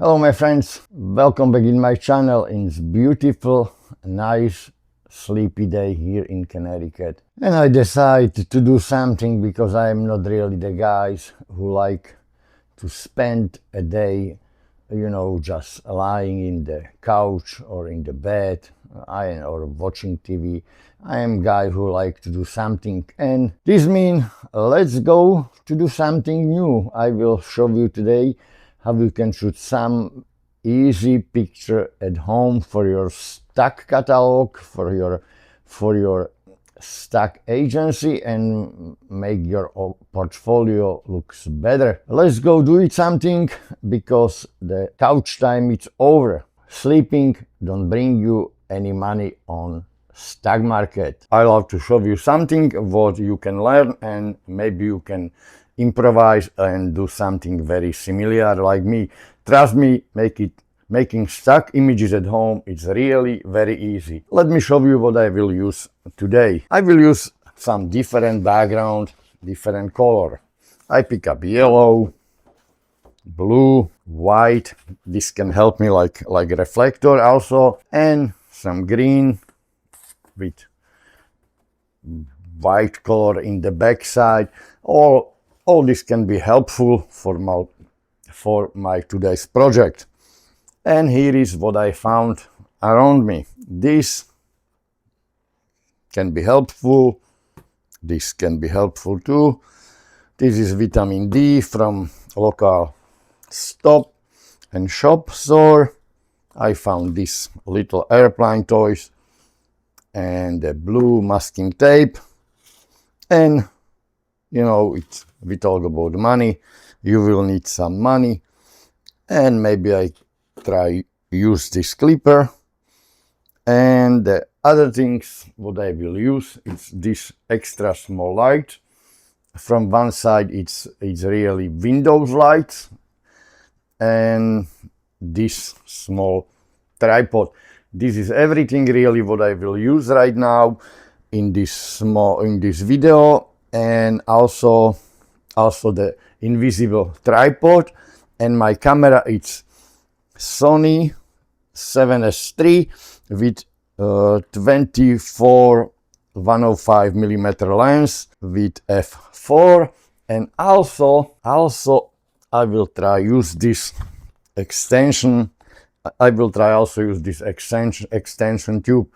Hello my friends, welcome back in my channel in this beautiful, nice, sleepy day here in Connecticut. And I decided to do something because I am not really the guys who like to spend a day, just lying in the couch or in the bed or watching TV. I am a guy who like to do something, and this means let's go to do something new. I will show you today how you can shoot some easy picture at home for your stock catalog, for your stock agency, and make your portfolio looks better. Let's go do it something, because the couch time is over. Sleeping don't bring you any money on stock market. I love to show you something what you can learn, and maybe you can improvise and do something very similar like me. Trust me, making stock images at home is really very easy. Let me show you what I will use today. I will use some different background, different color. I pick up yellow, blue, white. This can help me like a reflector also, and some green with white color in the back side. All this can be helpful for my today's project. And here is what I found around me. This can be helpful. This can be helpful too. This is vitamin D from local stop and shop store. I found this little airplane toys and the blue masking tape. And we talk about money. You will need some money, and maybe I try use this clipper. And the other things what I will use is this extra small light. From one side it's really Windows lights, and this small tripod. This is everything really what I will use right now in this video, and also the invisible tripod. And my camera, it's Sony 7S III with 24 105 millimeter lens with f4. And also I will try use this extension. I will try also use this extension tube.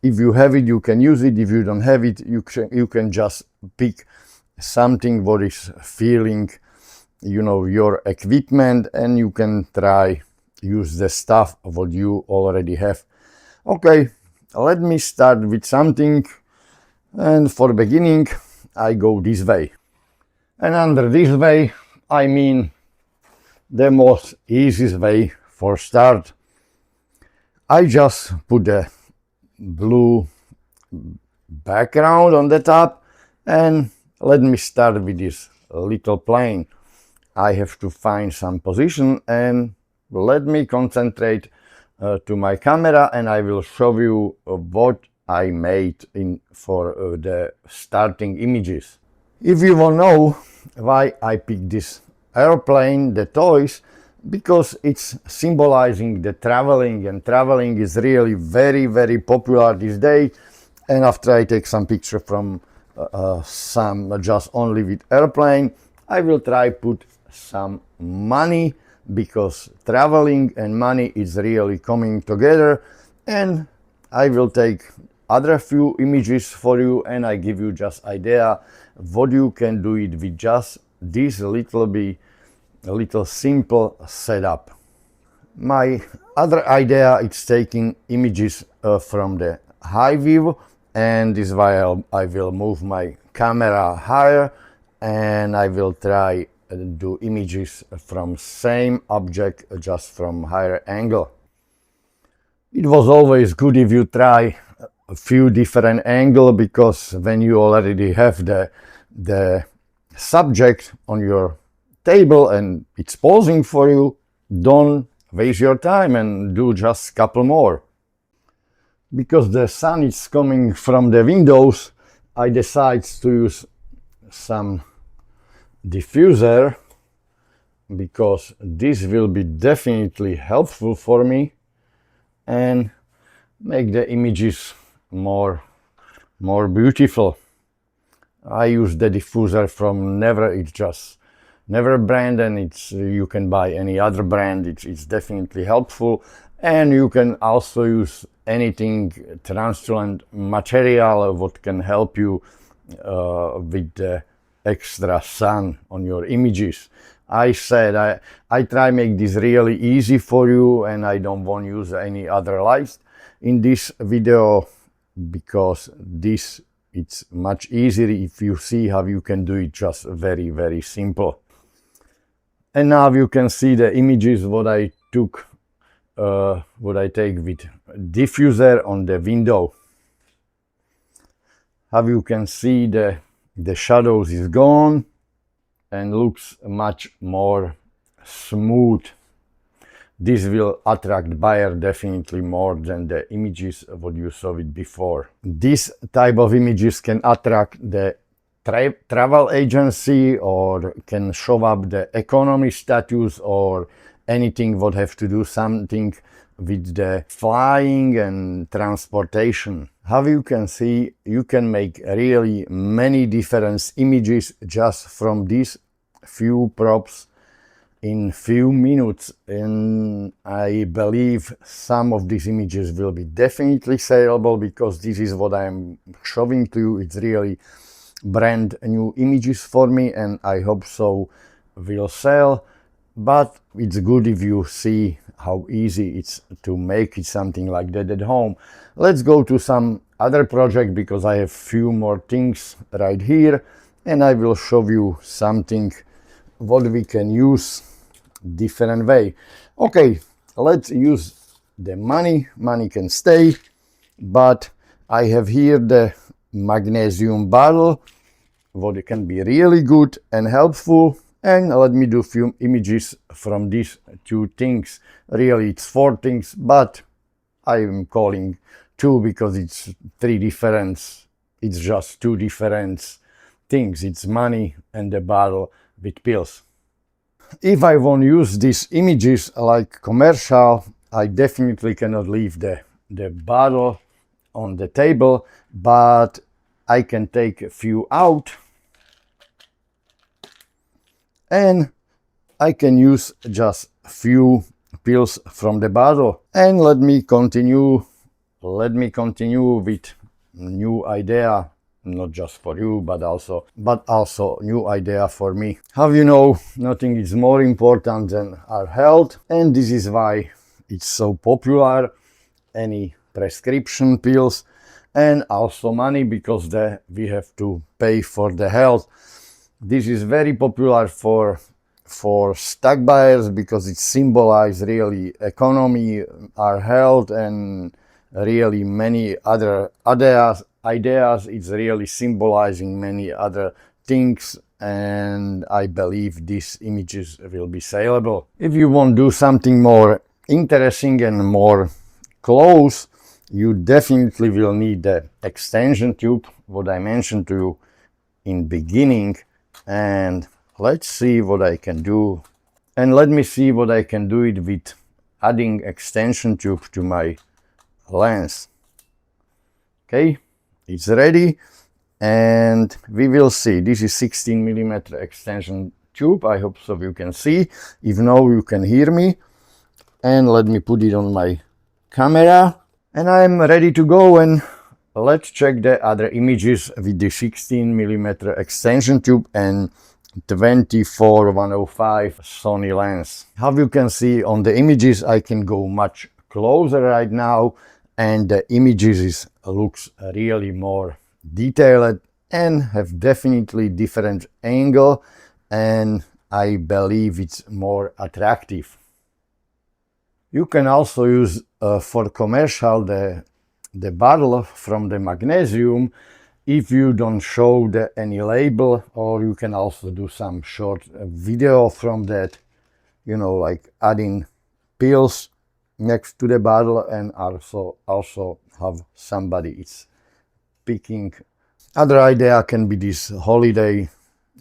If you have it, you can use it. If you don't have it, you can just pick something what is feeling, your equipment, and you can try use the stuff what you already have. Okay, let me start with something. And for beginning, I go this way. And under this way, I mean the most easiest way for start. I just put the blue background on the top, and let me start with this little plane. I have to find some position, and let me concentrate to my camera, and I will show you what I made for the starting images. If you want to know why I picked this airplane, the toys, because it's symbolizing the traveling, and traveling is really very, very popular this day. And after I take some picture from some just only with airplane, I will try put some money, because traveling and money is really coming together. And I will take other few images for you, and I give you just idea what you can do it with just this little simple setup. My other idea is taking images from the high view, and this is why I will move my camera higher, and I will try do images from same object just from higher angle. It was always good if you try a few different angle, because when you already have the subject on your table and it's posing for you, don't waste your time and do just a couple more. Because the sun is coming from the windows, I decided to use some diffuser because this will be definitely helpful for me and make the images more beautiful. I use the diffuser from Never. It's just Never brand, and it's you can buy any other brand. It's definitely helpful, and you can also use anything translucent material what can help you with the extra sun on your images. I said I try make this really easy for you, and I don't want to use any other lights in this video because this it's much easier if you see how you can do it just very simple. And now you can see the images what I took, what I take with diffuser on the window. How you can see the shadows is gone and looks much more smooth. This will attract buyer definitely more than the images what you saw it before. This type of images can attract the travel agency or can show up the economy status or anything what have to do something with the flying and transportation. How you can see, you can make really many different images just from these few props in few minutes, and I believe some of these images will be definitely saleable because this is what I'm showing to you. It's really brand new images for me, and I hope so will sell. But it's good if you see how easy it's to make it something like that at home. Let's go to some other project because I have few more things right here, and I will show you something what we can use different way. Okay, let's use the money can stay, but I have here the magnesium bottle what can be really good and helpful, and let me do few images from these two things. Really it's four things, but I'm calling two because it's three different, it's just two different things. It's money and the bottle with pills. If I want to use these images like commercial, I definitely cannot leave the bottle on the table, but I can take a few out and I can use just few pills from the bottle. And let me continue with new idea, not just for you, but also new idea for me. How you know, nothing is more important than our health, and this is why it's so popular, any prescription pills, and also money, because we have to pay for the health. This is very popular for stock buyers because it symbolizes really economy, our health, and really many other ideas. It's really symbolizing many other things, and I believe these images will be saleable. If you want to do something more interesting and more close, you definitely will need the extension tube, what I mentioned to you in beginning, and let's see what I can do. And let me see what I can do it with adding extension tube to my lens. Okay, it's ready, and we will see. This is 16mm extension tube. I hope so you can see. If no, you can hear me. And let me put it on my camera, and I'm ready to go. And let's check the other images with the 16mm extension tube and 24-105 Sony lens. How you can see on the images, I can go much closer right now, and the images looks really more detailed and have definitely different angle, and I believe it's more attractive. You can also use for commercial the bottle from the magnesium if you don't show any label, or you can also do some short video from that, you know, like adding pills next to the bottle, and also have somebody it's picking. Other idea can be this holiday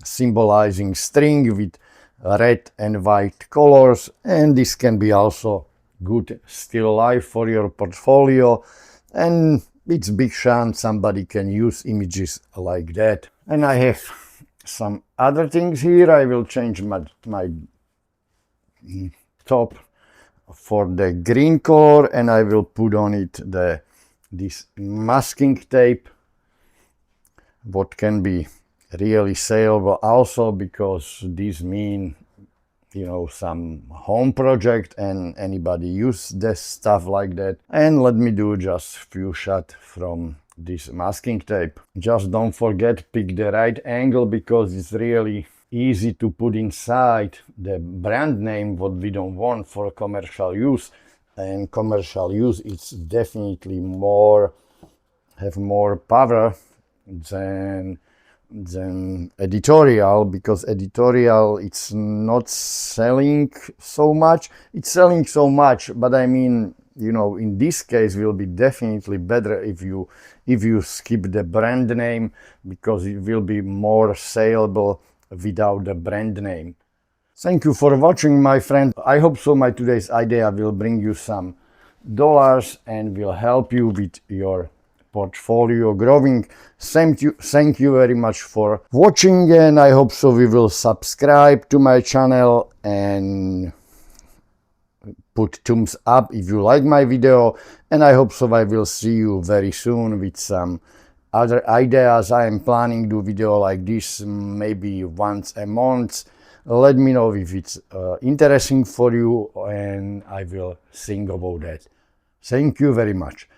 symbolizing string with red and white colors, and this can be also good still life for your portfolio, and it's big chance somebody can use images like that. And I have some other things here. I will change my top for the green color, and I will put on it this masking tape, what can be really saleable also, because these mean, you know, some home project and anybody use this stuff like that. And let me do just few shots from this masking tape. Just don't forget, pick the right angle, because it's really easy to put inside the brand name what we don't want for commercial use. And commercial use, it's definitely have more power than editorial, because editorial, it's not selling so much. It's selling so much, but I mean, you know, in this case will be definitely better if you skip the brand name, because it will be more saleable without the brand name. Thank you for watching, my friend. I hope so my today's idea will bring you some dollars and will help you with your portfolio growing. Thank you very much for watching, and I hope so we will subscribe to my channel and put thumbs up if you like my video, and I hope so I will see you very soon with some other ideas. I am planning to do video like this maybe once a month. Let me know if it's interesting for you, and I will think about that. Thank you very much.